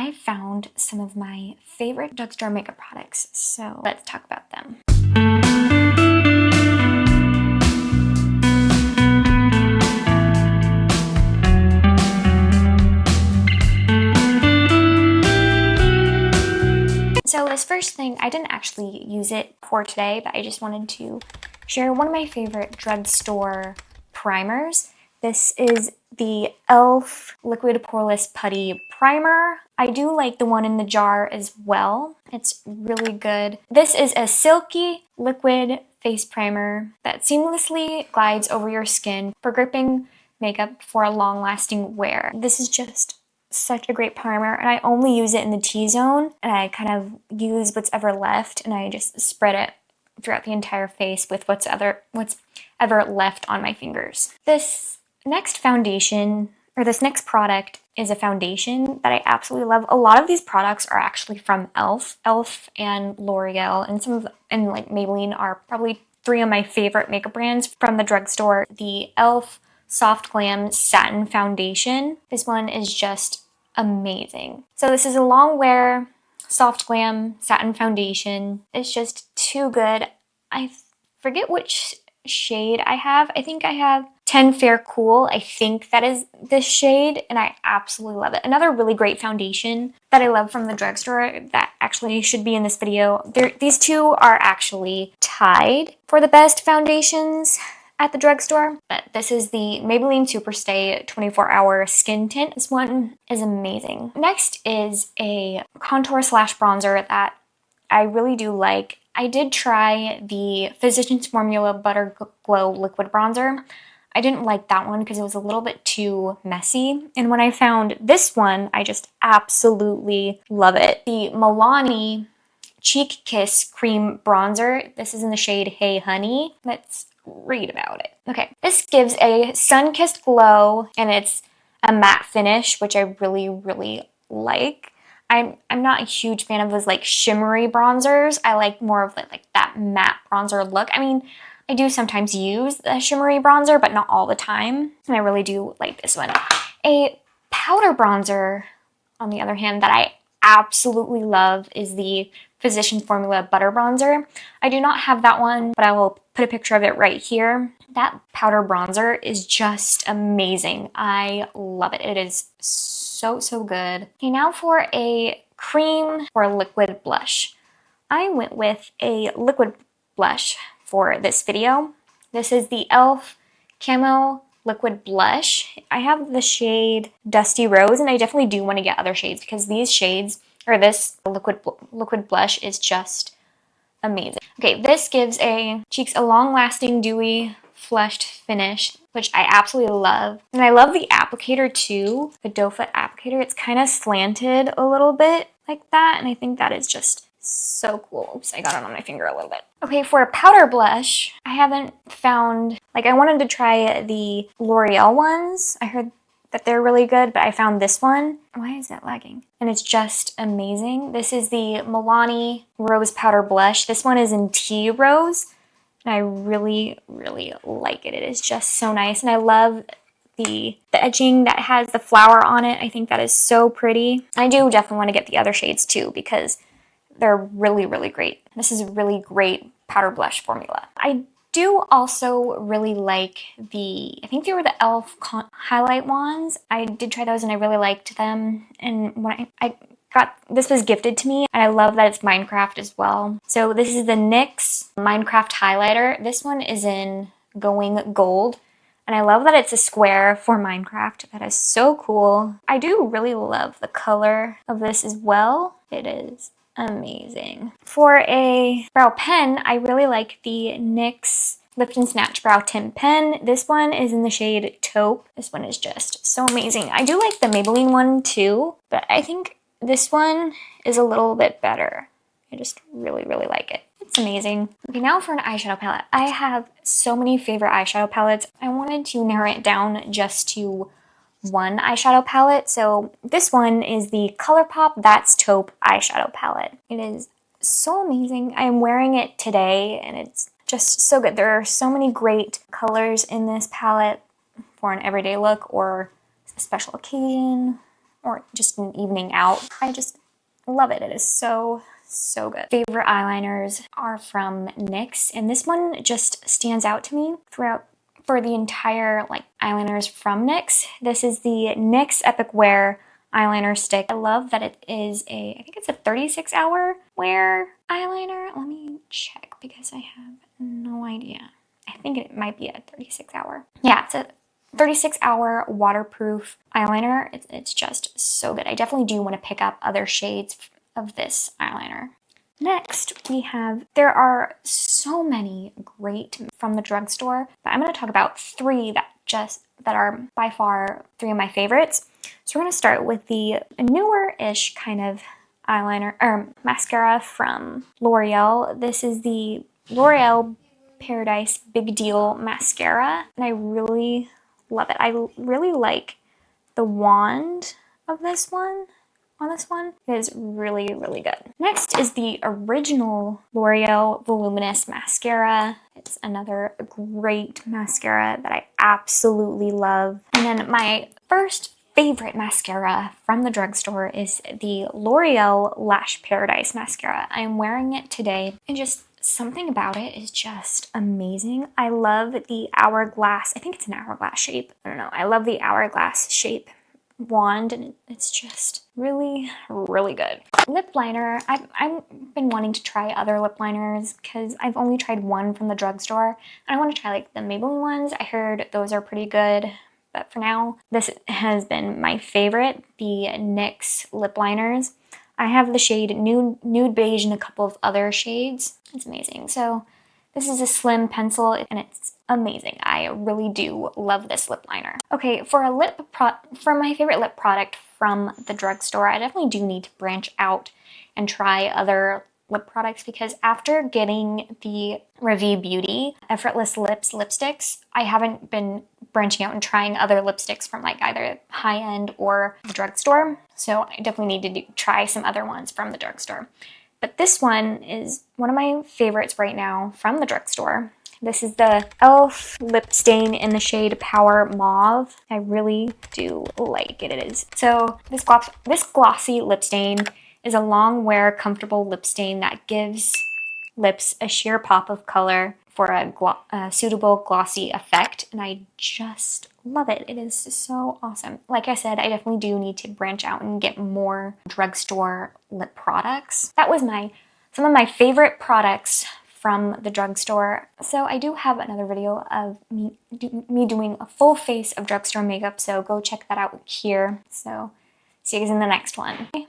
I found some of my favorite drugstore makeup products, so let's talk about them. So this first thing, I didn't actually use it for today, but I just wanted to share one of my favorite drugstore primers. This is the e.l.f. Liquid Poreless Putty Primer. I do like the one in the jar as well. It's really good. This is a silky liquid face primer that seamlessly glides over your skin for gripping makeup for a long-lasting wear. This is just such a great primer, and I only use it in the T-zone, and I kind of use what's ever left, and I just spread it throughout the entire face with what's ever left on my fingers. This next foundation, or this next product, is a foundation that I absolutely love. A lot of these products are actually from e.l.f. and L'Oreal, and some of them, and like Maybelline, are probably three of my favorite makeup brands from the drugstore. The e.l.f. Soft Glam Satin Foundation. This one is just amazing. So this is a long wear Soft Glam Satin Foundation. It's just too good. I forget which shade I have. I think I have 10 Fair Cool. I think that is this shade, and I absolutely love it. Another really great foundation that I love from the drugstore that actually should be in this video. These two are actually tied for the best foundations at the drugstore, but this is the Maybelline Superstay 24-Hour Skin Tint. This one is amazing. Next is a contour slash bronzer that I really do like. I did try the Physicians Formula Butter Glow Liquid Bronzer. I didn't like that one because it was a little bit too messy, and when I found this one, I just absolutely love it. The Milani Cheek Kiss Cream Bronzer. This is in the shade Hey Honey. Let's read about it. Okay, this gives a sun-kissed glow, and it's a matte finish, which I really like. I'm not a huge fan of those like shimmery bronzers. I like more of like that matte bronzer look. I mean, I do sometimes use the shimmery bronzer, but not all the time, and I really do like this one. A powder bronzer, on the other hand, that I absolutely love is the Physicians Formula Butter Bronzer. I do not have that one, but I will put a picture of it right here. That powder bronzer is just amazing. I love it. It is so good. Okay, now for a cream or a liquid blush. I went with a liquid blush for this video. This is the e.l.f. Camo Liquid Blush. I have the shade Dusty Rose, and I definitely do want to get other shades because these shades, or this liquid blush, is just amazing. Okay, this gives cheeks a long-lasting, dewy, flushed finish, which I absolutely love. And I love the applicator too, the doe foot applicator. It's kind of slanted a little bit like that, and I think that is just so cool. Oops, I got it on my finger a little bit. Okay, for a powder blush, I haven't found, like, I wanted to try the L'Oreal ones. I heard that they're really good, but I found this one. Why is that lagging? And it's just amazing. This is the Milani Rose Powder Blush. This one is in Tea Rose, and I really like it. It is just so nice, and I love the edging that has the flower on it. I think that is so pretty. I do definitely want to get the other shades too because they're really great. This is a really great powder blush formula. I do also really like I think they were the e.l.f. highlight ones. I did try those and I really liked them. And when I got, this was gifted to me, and I love that it's Minecraft as well. So this is the NYX Minecraft highlighter. This one is in Going Gold. And I love that it's a square for Minecraft. That is so cool. I do really love the color of this as well. It is amazing. For a brow pen, I really like the NYX Lift and Snatch Brow Tint Pen. This one is in the shade Taupe. This one is just so amazing. I do like the Maybelline one too, but I think this one is a little bit better. I just really like it. It's amazing. Okay, now for an eyeshadow palette. I have so many favorite eyeshadow palettes. I wanted to narrow it down just to one eyeshadow palette. So this one is the ColourPop That's Taupe eyeshadow palette. It is so amazing. I am wearing it today and it's just so good. There are so many great colors in this palette for an everyday look or a special occasion. or just an evening out. I just love it. It is so good. Favorite eyeliners are from NYX, and this one just stands out to me throughout for the entire like eyeliners from NYX. This is the NYX Epic Wear eyeliner stick. I love that it is I think it's a 36-hour wear eyeliner. Let me check because I have no idea. I think it might be a 36-hour. Yeah, it's a 36-hour waterproof eyeliner. It's just so good. I definitely do want to pick up other shades of this eyeliner. Next, there are so many great from the drugstore, but I'm going to talk about three that are by far three of my favorites. So we're going to start with the newer-ish kind of eyeliner, or mascara from L'Oreal. This is the L'Oreal Paradise Big Deal Mascara, and I really love it. I really like the wand of this one. It is really good. Next is the original L'Oreal Voluminous Mascara. It's another great mascara that I absolutely love. And then my first favorite mascara from the drugstore is the L'Oreal Lash Paradise Mascara. I am wearing it today, and just something about it is just amazing. I love the hourglass. I think it's an hourglass shape. I don't know. I love the hourglass shape wand, and it's just really good. Lip liner. I've been wanting to try other lip liners because I've only tried one from the drugstore, and I want to try like the Maybelline ones. I heard those are pretty good, but for now, this has been my favorite, the NYX lip liners. I have the shade Nude Beige and a couple of other shades. It's amazing. So this is a slim pencil, and it's amazing. I really do love this lip liner. Okay, for my favorite lip product from the drugstore, I definitely do need to branch out and try other lip products, because after getting the Ravie Beauty Effortless Lips lipsticks, I haven't been branching out and trying other lipsticks from like either high-end or the drugstore. So I definitely need to try some other ones from the drugstore. But this one is one of my favorites right now from the drugstore. This is the e.l.f. lip stain in the shade Power Mauve. I really do like it. It is. So this glossy lip stain is a long wear comfortable lip stain that gives lips a sheer pop of color for a suitable glossy effect, and I just love it. It is so awesome. Like I said, I definitely do need to branch out and get more drugstore lip products. That was some of my favorite products from the drugstore. So I do have another video of me doing a full face of drugstore makeup, so go check that out here. So see you guys in the next one.